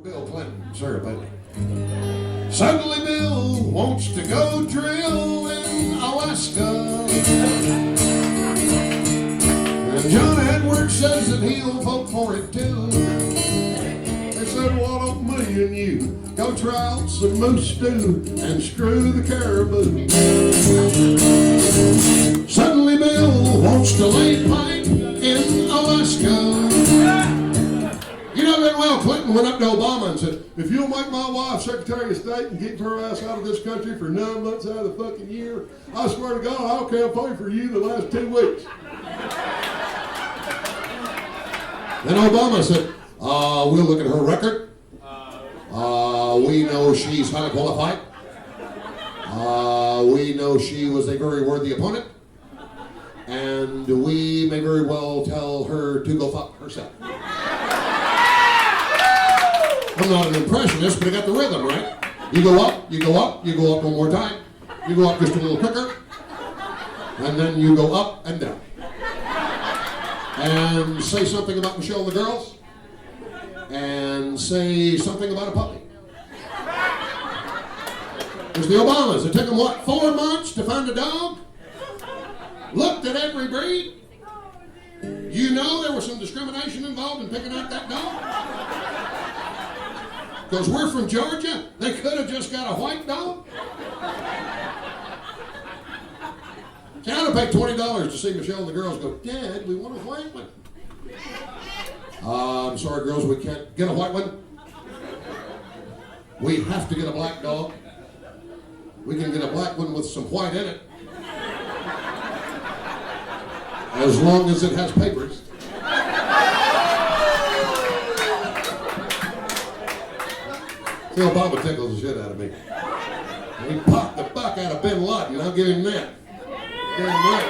Bill Clinton, sir, baby. Suddenly Bill wants to go drill in Alaska. And John Edwards says that he'll vote for it too. They said, why don't me and you go try out some moose stew and screw the caribou? Suddenly Bill wants to lay pipe in Alaska. You know that well, Clinton went up to Obama and said, if you'll make my wife Secretary of State and keep her ass out of this country for 9 months out of the fucking year, I swear to God, I'll campaign for you the last 2 weeks. Then Obama said, we'll look at her record. We know she's highly qualified. We know she was a very worthy opponent. And we may very well tell her to go fuck herself. I'm not an impressionist, but I got the rhythm, right? You go up, you go up, you go up one more time. You go up just a little quicker. And then you go up and down. And say something about Michelle and the girls. And say something about a puppy. There's the Obamas. It took them, what, 4 months to find a dog? Looked at every breed. You know there was some discrimination involved in picking out that dog? Because we're from Georgia, they could have just got a white dog. See, I'd have paid $20 to see Michelle and the girls go, Dad, we want a white one. I'm sorry, girls, we can't get a white one. We have to get a black dog. We can get a black one with some white in it. As long as it has papers. See, Obama tickles the shit out of me. And he popped the fuck out of Bin Laden. I'll give him that. Give him that.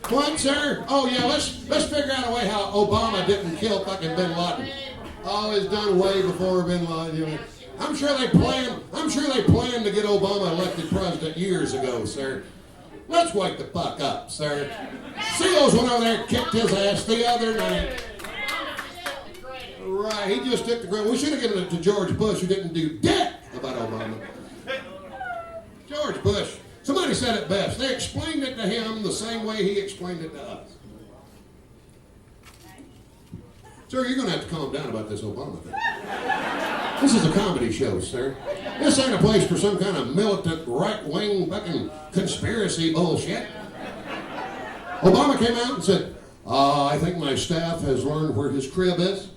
What, sir? Oh yeah, let's figure out a way how Obama didn't kill fucking Bin Laden. Oh, it's done way before Bin Laden. You know. I'm sure they planned to get Obama elected president years ago, sir. Let's wake the fuck up, sir. Seals went over there and kicked his ass the other night. Right, he just took the ground. We should have given it to George Bush, who didn't do dick about Obama. George Bush, somebody said it best. They explained it to him the same way he explained it to us. Sir, you're going to have to calm down about this Obama thing. This is a comedy show, sir. This ain't a place for some kind of militant, right-wing fucking conspiracy bullshit. Obama came out and said, I think my staff has learned where his crib is.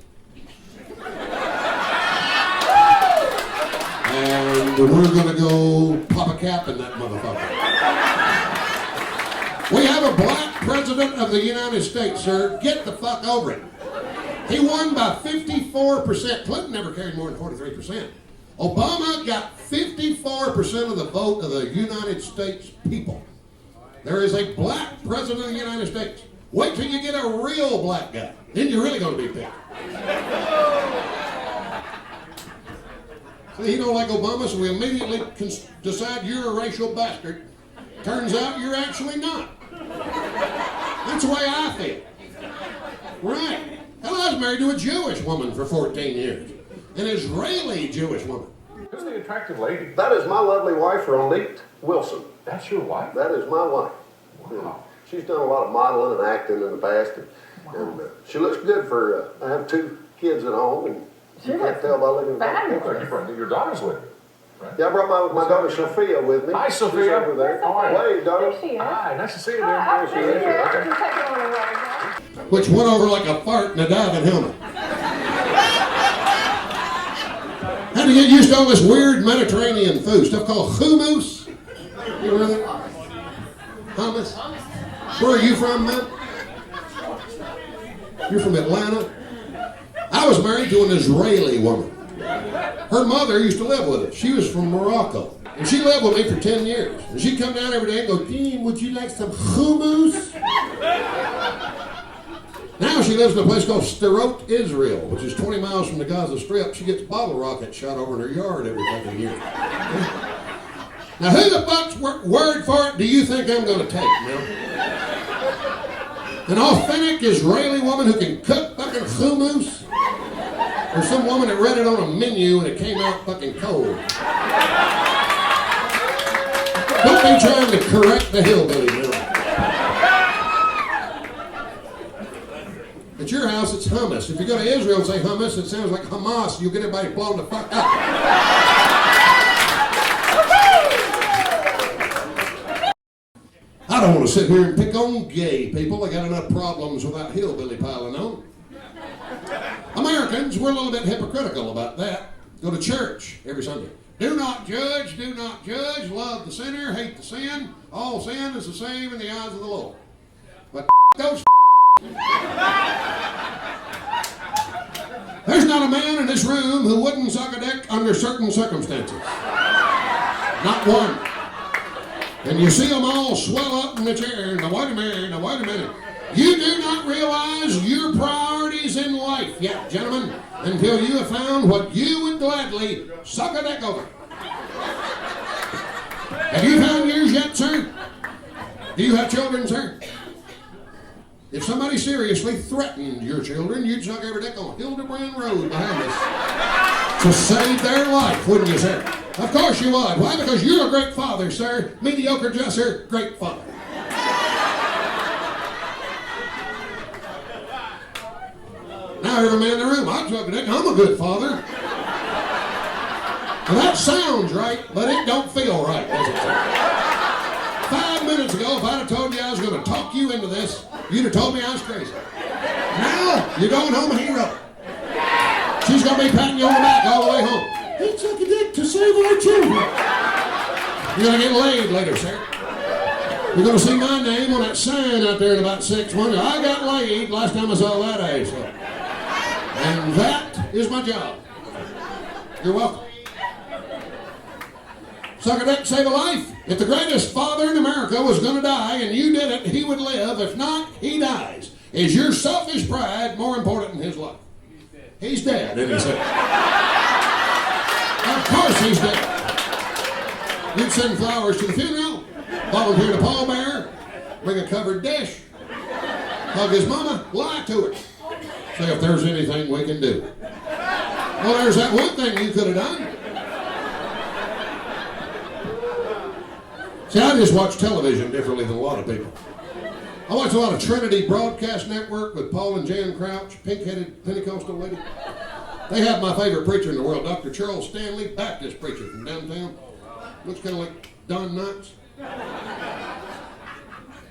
And we're going to go pop a cap in that motherfucker. We have a black president of the United States, sir. Get the fuck over it. He won by 54%. Clinton never carried more than 43%. Obama got 54% of the vote of the United States people. There is a black president of the United States. Wait till you get a real black guy. Then you're really going to be picked. See, he don't like Obama, so we immediately decide you're a racial bastard. Turns out you're actually not. That's the way I feel. Right. Hell, I was married to a Jewish woman for 14 years. An Israeli Jewish woman. Who's the attractive lady? That is my lovely wife, Ron Wilson. That's your wife? That is my wife. Wow. Yeah. She's done a lot of modeling and acting in the past. And she looks good for, I have 2 kids at home. And She you can't tell by looking at that. Your daughter's with you, right? Yeah, I brought my daughter Sophia with me. Hi, Sophia. She's over there. Hey, daughter. There she is. Hi, nice to see you Hi, there. there she is. She's taking on a ride. Which went over like a fart in a diving helmet. Had to get used to all this weird Mediterranean food, stuff called hummus. You know that? Hummus. Where are you from, man? You're from Atlanta? I was married to an Israeli woman. Her mother used to live with us. She was from Morocco. And she lived with me for 10 years. And she'd come down every day and go, Dean, would you like some hummus? Now she lives in a place called Sderot, Israel, which is 20 miles from the Gaza Strip. She gets bottle rockets shot over in her yard every fucking year. Now who the fuck's word for it do you think I'm going to take, man? An authentic Israeli woman who can cook fucking hummus? There's some woman that read it on a menu and it came out fucking cold. Don't be trying to correct the hillbilly, Bill. At your house, it's hummus. If you go to Israel and say hummus, it sounds like Hamas. You'll get everybody blown the fuck up. I don't want to sit here and pick on gay people. They got enough problems without hillbilly piling on. Americans, we're a little bit hypocritical about that. Go to church every Sunday. Do not judge, love the sinner, hate the sin. All sin is the same in the eyes of the Lord. But those there's not a man in this room who wouldn't suck a dick under certain circumstances. Not one. And you see them all swell up in the chair, now wait a minute. You do not realize your priorities in life yet, gentlemen, until you have found what you would gladly suck a dick over. Have you found yours yet, sir? Do you have children, sir? If somebody seriously threatened your children, you'd suck every dick on Hildebrand Road behind us to save their life, wouldn't you, sir? Of course you would. Why? Because you're a great father, sir. Mediocre dresser, great father. Now every man in the room, I'd suck a dick. I'm a good father. Now that sounds right, but it don't feel right, does it, sir? 5 minutes ago, if I'd have told you I was going to talk you into this, you'd have told me I was crazy. Now, you're going home a hero. She's going to be patting you on the back all the way home. He'd suck a dick to save our children. You're going to get laid later, sir. You're going to see my name on that sign out there in about 6 months. I got laid last time I saw that ass. And that is my job. You're welcome. Suck a dick, save a life. If the greatest father in America was going to die and you did it, he would live. If not, he dies. Is your selfish pride more important than his life? He's dead, isn't he, sir? Of course he's dead. You'd send flowers to the funeral, volunteer to pallbearer, bring a covered dish, hug his mama, lie to her. Say if there's anything we can do. Well, there's that one thing you could have done. See, I just watch television differently than a lot of people. I watch a lot of Trinity Broadcast Network with Paul and Jan Crouch, pink-headed Pentecostal lady. They have my favorite preacher in the world, Dr. Charles Stanley, Baptist preacher from downtown. Looks kind of like Don Knotts.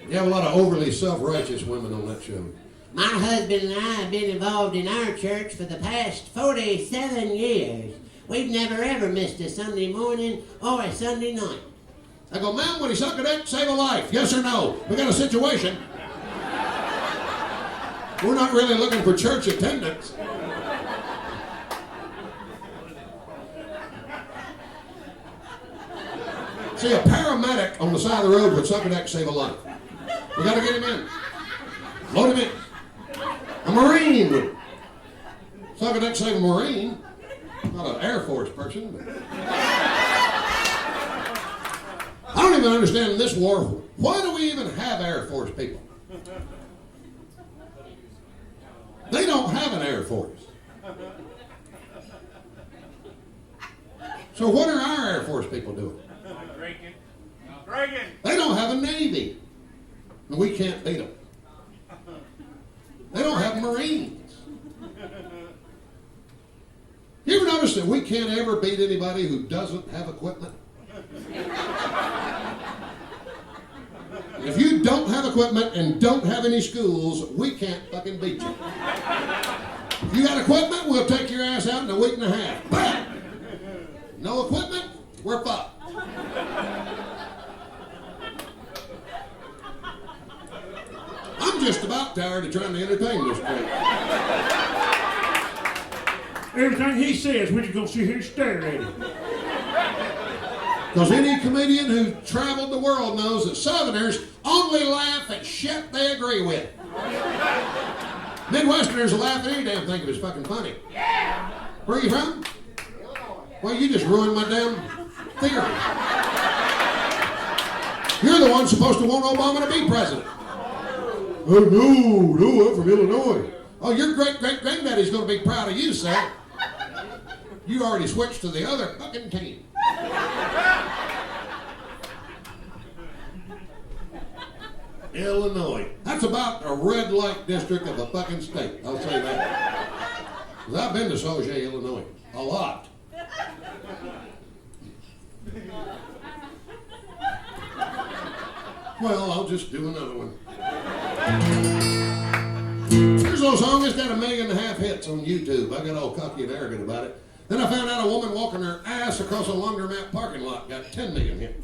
You have a lot of overly self-righteous women on that show. My husband and I have been involved in our church for the past 47 years. We've never ever missed a Sunday morning or a Sunday night. I go, ma'am, would he suck a dick, save a life? Yes or no? We got a situation. We're not really looking for church attendance. See, a paramedic on the side of the road would suck a dick, save a life. We got to get him in. Load him in. A Marine would suck a dick, save a Marine. Not an Air Force person, but... I don't even understand in this war, why do we even have Air Force people? They don't have an Air Force. So what are our Air Force people doing? They don't have a Navy. And we can't beat them. They don't have Marines. You ever notice that we can't ever beat anybody who doesn't have equipment? If you don't have equipment and don't have any schools, we can't fucking beat you. If you got equipment, we'll take your ass out in a week and a half. Bam! No equipment, we're fucked. I'm just about tired of trying to entertain this place. Everything he says, we're just going to sit here and stare at him. Because any comedian who traveled the world knows that Southerners only laugh at shit they agree with. Midwesterners will laugh at any damn thing if it's fucking funny. Where are you from? Well, you just ruined my damn theory. You're the one supposed to want Obama to be president. Oh, no, I'm from Illinois. Oh, your great-great-granddaddy's going to be proud of you, sir. You already switched to the other fucking team. Illinois. That's about a red light district of a fucking state. I'll say that. 'Cause I've been to Sauget, Illinois. A lot. Well, I'll just do another one. Here's a little song that's got 1.5 million hits on YouTube. I got all cocky and arrogant about it. Then I found out a woman walking her ass across a laundromat parking lot got 10 million hits.